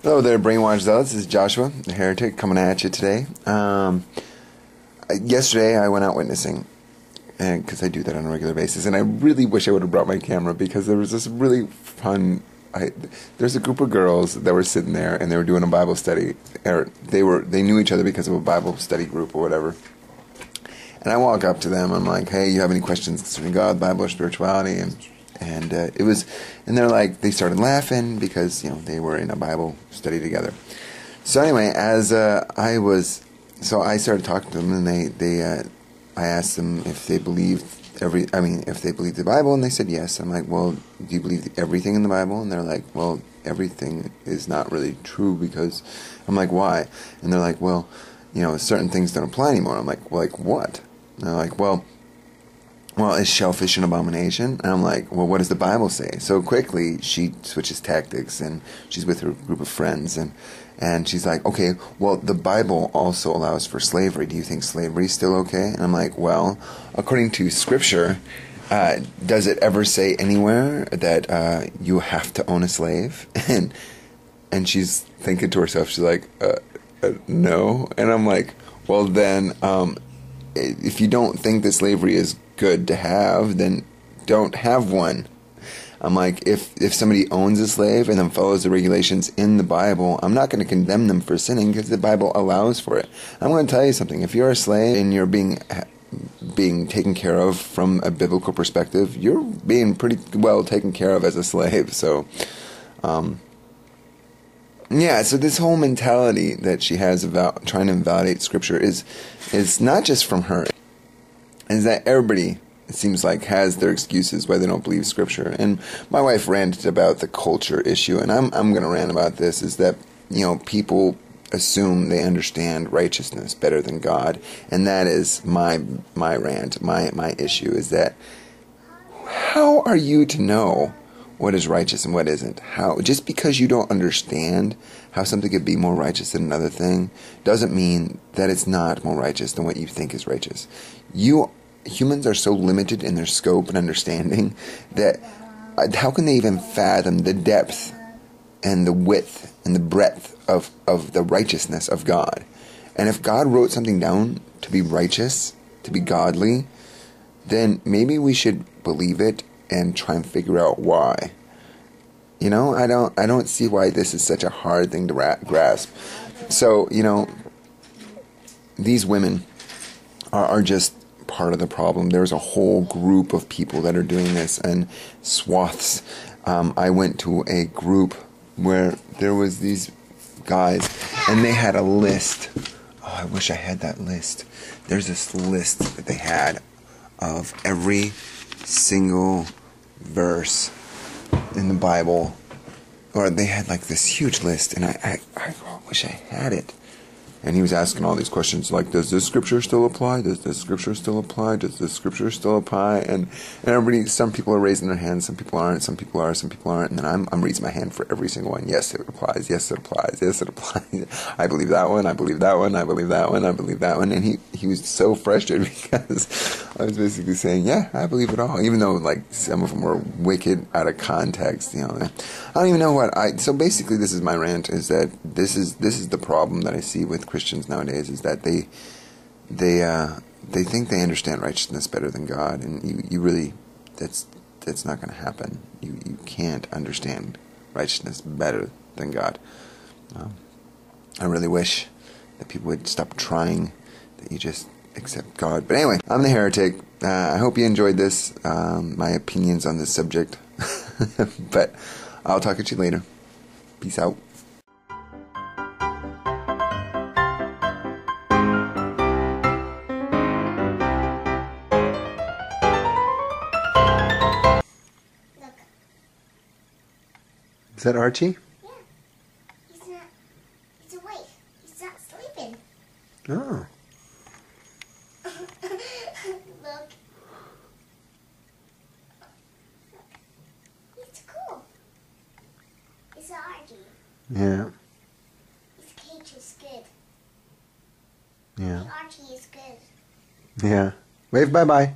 Hello there, Brainwashed Zealots. This is Joshua, the heretic, coming at you today. Yesterday I went out witnessing, and because I do that on a regular basis, and I really wish I would have brought my camera because there was this really fun. There's a group of girls that were sitting there, and they were doing a Bible study. Or they knew each other because of a Bible study group or whatever. And I walk up to them. I'm like, "Hey, you have any questions concerning God, Bible, or spirituality?" And they're like, they started laughing because they were in a Bible study together. So anyway, I started talking to them, and I asked them if they believed if they believed the Bible, and they said yes. I'm like, well, do you believe everything in the Bible? And they're like, well, everything is not really true because. I'm like, why? And they're like, well, certain things don't apply anymore. I'm like, well, like what? And they're like, well, is shellfish an abomination? And I'm like, well, what does the Bible say? So quickly, she switches tactics, and she's with her group of friends, and she's like, okay, well, the Bible also allows for slavery. Do you think slavery is still okay? And I'm like, well, according to Scripture, does it ever say anywhere that you have to own a slave? And she's thinking to herself, she's like, no. And I'm like, well, then, if you don't think that slavery is good to have, then don't have one. I'm like, if somebody owns a slave and then follows the regulations in the Bible, I'm not going to condemn them for sinning because the Bible allows for it. I'm going to tell you something. If you're a slave and you're being taken care of from a biblical perspective, you're being pretty well taken care of as a slave. So, so this whole mentality that she has about trying to invalidate Scripture is not just from her. Is that everybody, it seems like, has their excuses why they don't believe Scripture. And my wife ranted about the culture issue, and I'm going to rant about this, is that, people assume they understand righteousness better than God, and that is my rant, my issue, is that how are you to know what is righteous and what isn't? How? Just because you don't understand how something could be more righteous than another thing doesn't mean that it's not more righteous than what you think is righteous. Humans are so limited in their scope and understanding that how can they even fathom the depth and the width and the breadth of the righteousness of God? And if God wrote something down to be righteous, to be godly, then maybe we should believe it and try and figure out why. I don't see why this is such a hard thing to grasp. So, these women are just part of the problem. There's a whole group of people that are doing this, and swaths. I went to a group where there was these guys, and they had a list. Oh, I wish I had that list. There's this list that they had of every single verse in the Bible, or they had like this huge list, and I wish I had it. And he was asking all these questions like, does this Scripture still apply? Does this Scripture still apply? Does this Scripture still apply? And everybody, some people are raising their hands, some people aren't, some people are, some people aren't, and then I'm raising my hand for every single one. Yes, it applies. Yes, it applies. Yes, it applies. I believe that one. I believe that one. I believe that one. I believe that one. And he was so frustrated because I was basically saying, yeah, I believe it all, even though like some of them were wicked out of context. I don't even know what so basically this is my rant, is that this is the problem that I see with Christians nowadays, is that they think they understand righteousness better than God, and you really, that's not going to happen. You can't understand righteousness better than God. I really wish that people would stop trying, that you just accept God. But anyway, I'm the heretic. I hope you enjoyed this, my opinions on this subject. But I'll talk to you later. Peace out. Is that Archie? Yeah. He's awake. He's not sleeping. Oh. Look. It's cool. It's Archie. Yeah. His cage is good. Yeah. Archie is good. Yeah. Wave bye-bye.